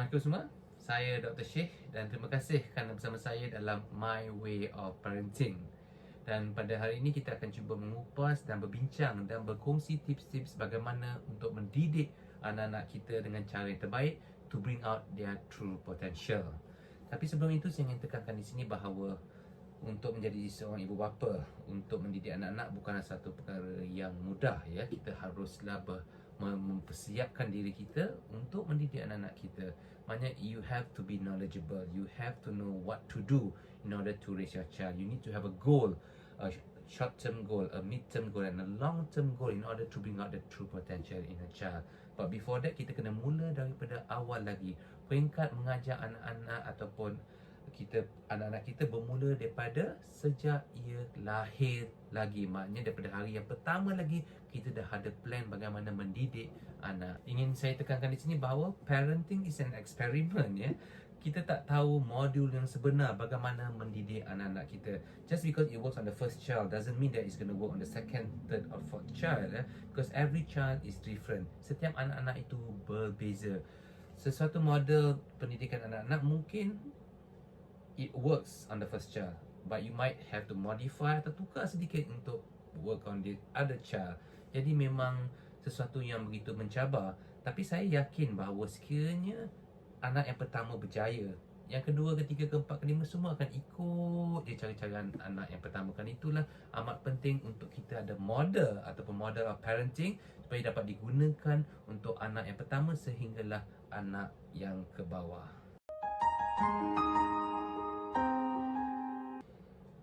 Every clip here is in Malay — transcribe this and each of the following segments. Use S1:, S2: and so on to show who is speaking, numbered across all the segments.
S1: Assalamualaikum semua. Saya Dr. Sheikh dan terima kasih kerana bersama saya dalam My Way of Parenting. Dan pada hari ini kita akan cuba mengupas dan berbincang dan berkongsi tips-tips bagaimana untuk mendidik anak-anak kita dengan cara yang terbaik to bring out their true potential. Tapi sebelum itu saya ingin tekankan di sini bahawa untuk menjadi seorang ibu bapa, untuk mendidik anak-anak bukanlah satu perkara yang mudah ya. Kita haruslah mempersiapkan diri kita untuk mendidik anak-anak kita. Maknanya you have to be knowledgeable, you have to know what to do in order to raise your child. You need to have a goal, a short-term goal, a mid-term goal and a long-term goal in order to bring out the true potential in a child. But before that, kita kena mula daripada awal lagi. Peringkat mengajar anak-anak ataupun anak-anak kita bermula daripada sejak ia lahir lagi. Maknanya daripada hari yang pertama lagi kita dah ada plan bagaimana mendidik anak. Ingin saya tekankan di sini bahawa parenting is an experiment ya. Kita tak tahu modul yang sebenar bagaimana mendidik anak-anak kita. Just because it works on the first child doesn't mean that it's going to work on the second, third or fourth child because every child is different. Setiap anak-anak itu berbeza. Sesuatu model pendidikan anak-anak mungkin it works on the first child, but you might have to modify atau tukar sedikit untuk work on the other child. Jadi memang sesuatu yang begitu mencabar. Tapi saya yakin bahawa sekiranya anak yang pertama berjaya, yang kedua, ketiga, keempat, kelima semua akan ikut je cara-cara anak yang pertama. Kan itulah amat penting untuk kita ada model ataupun model of parenting supaya dapat digunakan untuk anak yang pertama sehinggalah anak yang ke bawah.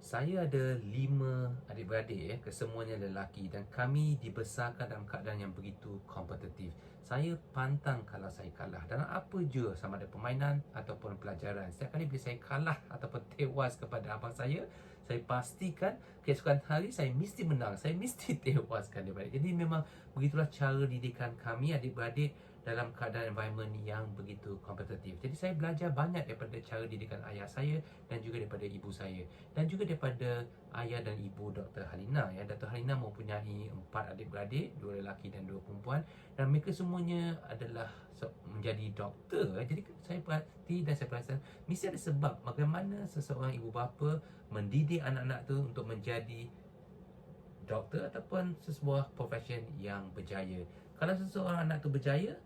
S1: Saya ada 5 adik-beradik kesemuanya lelaki dan kami dibesarkan dalam keadaan yang begitu kompetitif. Saya pantang kalau saya kalah dalam apa je, sama ada permainan ataupun pelajaran. Setiap kali bila saya kalah ataupun tewas kepada abang saya pastikan keesokan hari saya mesti menang, saya mesti tewaskan dia balik. Jadi memang begitulah cara didikan kami adik-beradik dalam keadaan environment yang begitu kompetitif. Jadi saya belajar banyak daripada cara didikan ayah saya dan juga daripada ibu saya dan juga daripada ayah dan ibu Dr. Halina ya. Dr. Halina mempunyai 4 adik-beradik, 2 lelaki dan 2 perempuan dan mereka semuanya adalah menjadi doktor. Jadi saya perhati dan saya perasan mesti ada sebab bagaimana seseorang ibu bapa mendidik anak-anak tu untuk menjadi doktor ataupun sebuah profession yang berjaya. Kalau seseorang anak tu berjaya,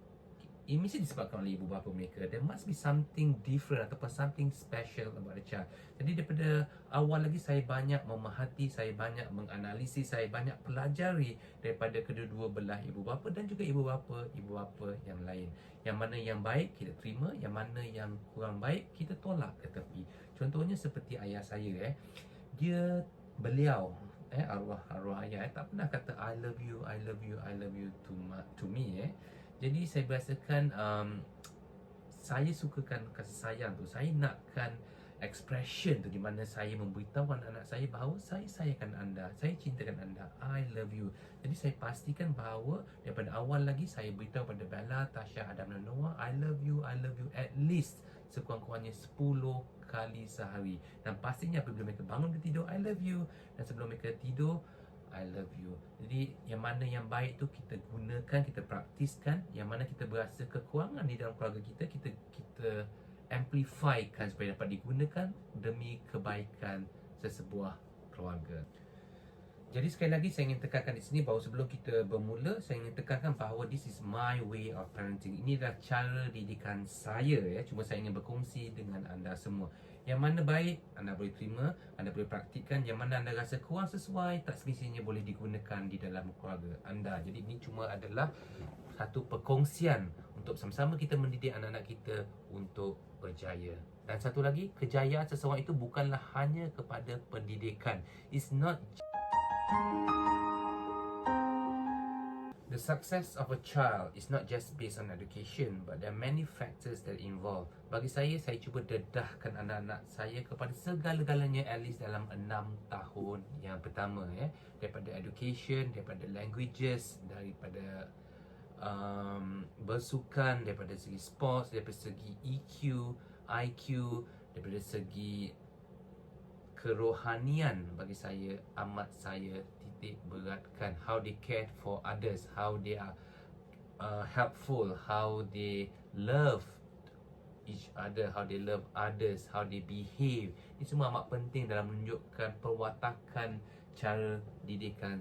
S1: ini mesti disebabkan oleh ibu bapa mereka. There must be something different ataupun something special about the child. Jadi daripada awal lagi saya banyak memerhati, saya banyak menganalisis, saya banyak pelajari daripada kedua-dua belah ibu bapa dan juga ibu bapa yang lain. Yang mana yang baik kita terima, yang mana yang kurang baik kita tolak ke tepi. Contohnya seperti ayah saya beliau arwah ayah tak pernah kata I love you to me. Jadi saya berasakan saya sukakan kasih sayang tu. Saya nakkan expression tu di mana saya memberitahu anak-anak saya bahawa saya sayangkan anda, saya cintakan anda, I love you. Jadi saya pastikan bahawa daripada awal lagi saya beritahu pada Bella, Tasha, Adam dan Noah, I love you at least sekurang-kurangnya 10 kali sehari. Dan pastinya apabila mereka bangun dari tidur, I love you. Dan sebelum mereka tidur, I love you. Jadi yang mana yang baik tu kita gunakan, kita praktiskan. Yang mana kita berasa kekurangan di dalam keluarga kita, kita amplifykan supaya dapat digunakan demi kebaikan sesebuah keluarga. Jadi sekali lagi saya ingin tekankan di sini bahawa sebelum kita bermula, saya ingin tekankan bahawa this is my way of parenting. Ini adalah cara didikan saya ya. Cuma saya ingin berkongsi dengan anda semua. Yang mana baik anda boleh terima, anda boleh praktikkan. Yang mana anda rasa kurang sesuai, tak semestinya boleh digunakan di dalam keluarga anda. Jadi ini cuma adalah satu perkongsian untuk sama-sama kita mendidik anak-anak kita untuk berjaya. Dan satu lagi, kejayaan seseorang itu bukanlah hanya kepada pendidikan. It's not the success of a child is not just based on education, but there are many factors that involve. Bagi saya cuba dedahkan anak-anak saya kepada segala-galanya at least dalam 6 tahun yang pertama ya. Daripada education, daripada languages, daripada bersukan, daripada segi sports, daripada segi EQ, IQ, daripada segi kerohanian. Bagi saya saya titik beratkan how they care for others, how they are helpful, how they love each other, how they love others, how they behave. Ini semua amat penting dalam menunjukkan perwatakan cara didikan.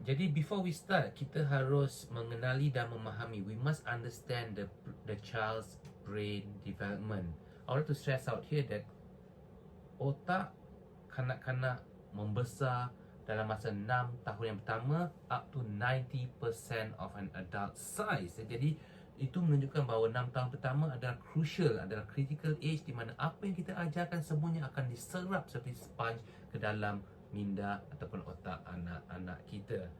S1: Jadi before we start, kita harus mengenali dan memahami. We must understand the child's brain development. I want to stress out here that otak kanak-kanak membesar dalam masa 6 tahun yang pertama up to 90% of an adult size. Jadi itu menunjukkan bahawa 6 tahun pertama adalah crucial, adalah critical age di mana apa yang kita ajarkan semuanya akan diserap seperti sponge ke dalam minda ataupun otak anak-anak kita.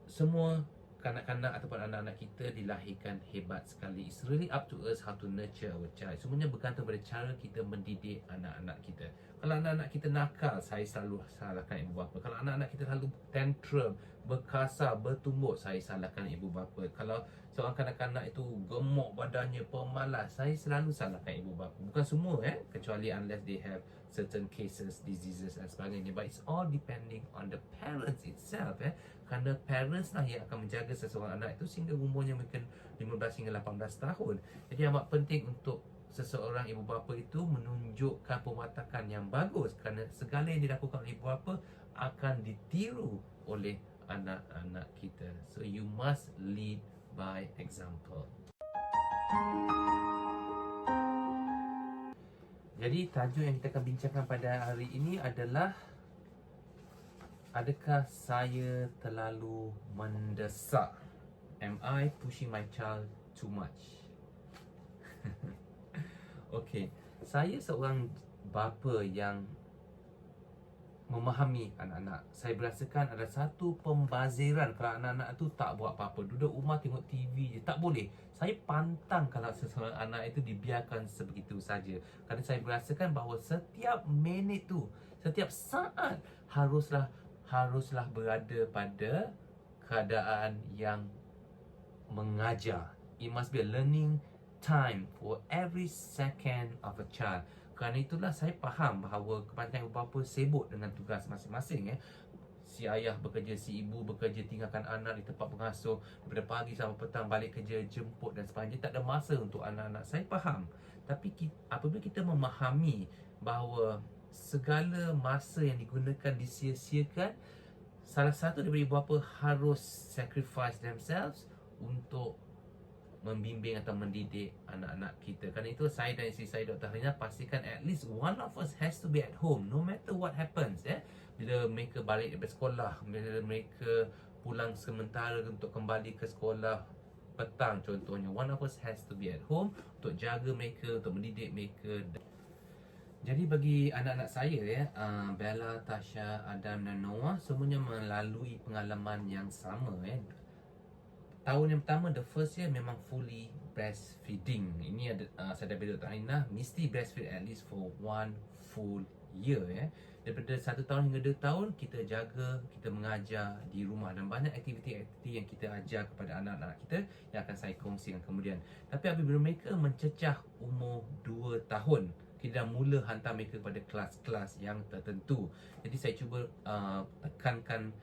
S1: Semua kanak-kanak ataupun anak-anak kita dilahirkan hebat sekali. It's really up to us how to nurture our child. Semuanya bergantung pada cara kita mendidik anak-anak kita. Kalau anak-anak kita nakal, saya selalu salahkan ibu bapa. Kalau anak-anak kita selalu tantrum, berkasar, bertumbuk, saya salahkan ibu bapa. Kalau seorang kanak-kanak itu gemuk badannya, pemalas, saya selalu salahkan ibu bapa. Bukan semua kecuali unless they have certain cases, diseases dan sebagainya. But it's all depending on the parents itself. Kerana parents lah yang akan menjaga seseorang anak itu sehingga umurnya mungkin 15 hingga 18 tahun. Jadi amat penting untuk seseorang ibu bapa itu menunjukkan pematakan yang bagus, kerana segala yang dilakukan oleh ibu bapa akan ditiru oleh anak-anak kita. So you must lead by example. Jadi tajuk yang kita akan bincangkan pada hari ini adalah, adakah saya terlalu mendesak? Am I pushing my child too much? Okey, saya seorang bapa yang memahami anak-anak. Saya berasakan ada satu pembaziran kalau anak-anak tu tak buat apa-apa, duduk rumah tengok TV je. Tak boleh. Saya pantang kalau seseorang anak itu dibiarkan sebegitu saja. Kerana saya berasakan bahawa setiap minit tu, setiap saat haruslah berada pada keadaan yang mengajar. It must be a learning time for every second of a child. Kerana itulah saya faham bahawa kebanyakan ibu bapa sibuk dengan tugas masing-masing. Si ayah bekerja, si ibu bekerja, tinggalkan anak di tempat pengasuh daripada pagi sampai petang, balik kerja, jemput dan sebagainya. Tak ada masa untuk anak-anak. Saya faham. Tapi apabila kita memahami bahawa segala masa yang digunakan disia-siakan, salah satu daripada ibu bapa harus sacrifice themselves untuk membimbing atau mendidik anak-anak kita. Kerana itu saya dan isteri saya, Dr. Harina, pastikan at least one of us has to be at home no matter what happens. Bila mereka balik daripada sekolah, bila mereka pulang sementara untuk kembali ke sekolah petang contohnya, one of us has to be at home untuk jaga mereka, untuk mendidik mereka. Jadi bagi anak-anak saya Bella, Tasha, Adam dan Noah, semuanya melalui pengalaman yang sama. Tahun yang pertama, the first year, memang fully breastfeeding. Ini ada saya dah Dr. Harina mesti breastfeed at least for 1 full year. Daripada 1 tahun hingga 2 tahun, kita jaga, kita mengajar di rumah, dan banyak aktiviti-aktiviti yang kita ajar kepada anak-anak kita yang akan saya kongsikan kemudian. Tapi apabila mereka mencecah umur 2 tahun, kita dah mula hantar mereka kepada kelas-kelas yang tertentu. Jadi saya cuba tekankan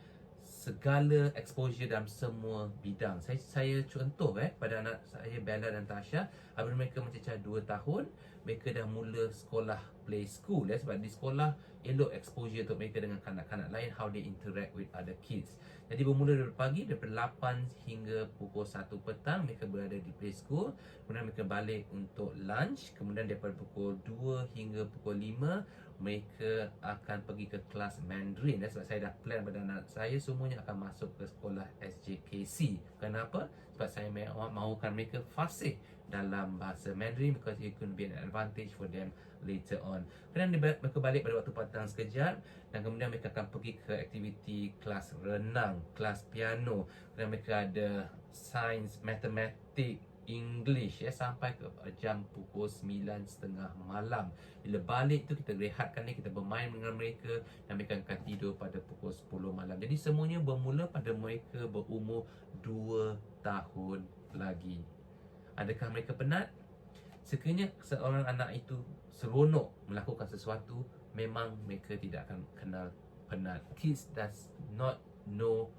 S1: segala exposure dalam semua bidang. Saya contoh pada anak saya Bella dan Tasha, apabila mereka mencecah 2 tahun, mereka dah mula sekolah play school. Sebab di sekolah elok exposure untuk mereka dengan kanak-kanak lain, how they interact with other kids. Jadi bermula dari pagi, daripada 8 hingga pukul 1 petang mereka berada di play school. Kemudian mereka balik untuk lunch. Kemudian daripada pukul 2 hingga pukul 5 mereka akan pergi ke kelas Mandarin. Sebab saya dah plan pada anak saya semuanya akan masuk ke sekolah SJKC. Kenapa? Sebab saya mahukan mereka fasih dalam bahasa Mandarin, because it could be an advantage for them later on. Kemudian mereka balik pada waktu petang sekejap, dan kemudian mereka akan pergi ke aktiviti kelas renang, kelas piano. Kemudian mereka ada sains, matematik, English sampai ke jam pukul 9.30 malam. Bila balik tu kita rehatkan dia, kita bermain dengan mereka, dan mereka akan tidur pada pukul 10 malam. Jadi semuanya bermula pada mereka berumur 2 tahun lagi. Adakah mereka penat? Sekiranya seorang anak itu seronok melakukan sesuatu, memang mereka tidak akan kenal penat. Kids does not know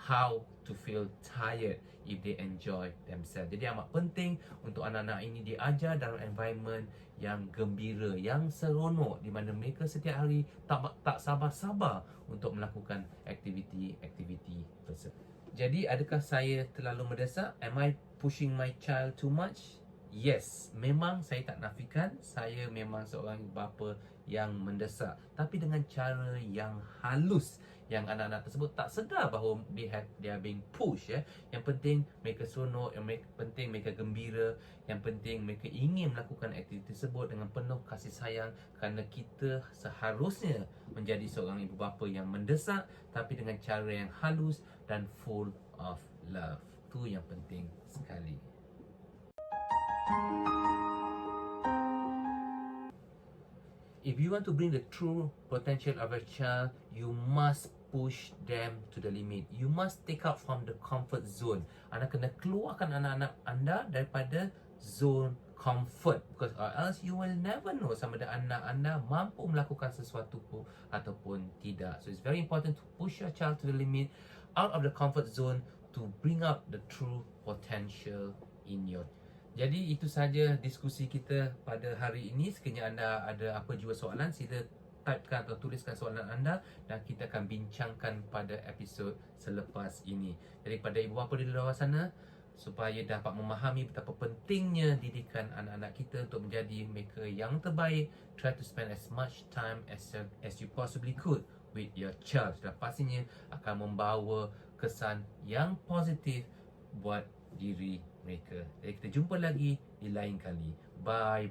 S1: how to feel tired if they enjoy themselves. Jadi amat penting untuk anak-anak ini diajar dalam environment yang gembira, yang seronok, di mana mereka setiap hari tak sabar-sabar untuk melakukan aktiviti-aktiviti tersebut. Jadi adakah saya terlalu mendesak? Am I pushing my child too much? Yes, memang saya tak nafikan saya memang seorang bapa yang mendesak, tapi dengan cara yang halus, yang anak-anak tersebut tak sedar bahawa they are being pushed. Yang penting mereka seronok, yang penting mereka gembira, yang penting mereka ingin melakukan aktiviti tersebut dengan penuh kasih sayang, kerana kita seharusnya menjadi seorang ibu bapa yang mendesak tapi dengan cara yang halus dan full of love. Itu yang penting sekali. If you want to bring the true potential of a child, you must push them to the limit. You must take out from the comfort zone. Anda kena keluarkan anak-anak anda daripada zone comfort, because or else you will never know sama ada anak anda mampu melakukan sesuatu ataupun tidak. So it's very important to push your child to the limit, out of the comfort zone, to bring out the true potential in your. Jadi itu saja diskusi kita pada hari ini. Sekiranya anda ada apa jua soalan, sila typekan atau tuliskan soalan anda dan kita akan bincangkan pada episod selepas ini. Jadi pada ibu bapa di luar sana, supaya dapat memahami betapa pentingnya didikan anak-anak kita untuk menjadi mereka yang terbaik, try to spend as much time as you possibly could with your child. Sudah pastinya akan membawa kesan yang positif buat diri mereka. Jadi kita jumpa lagi di lain kali. Bye.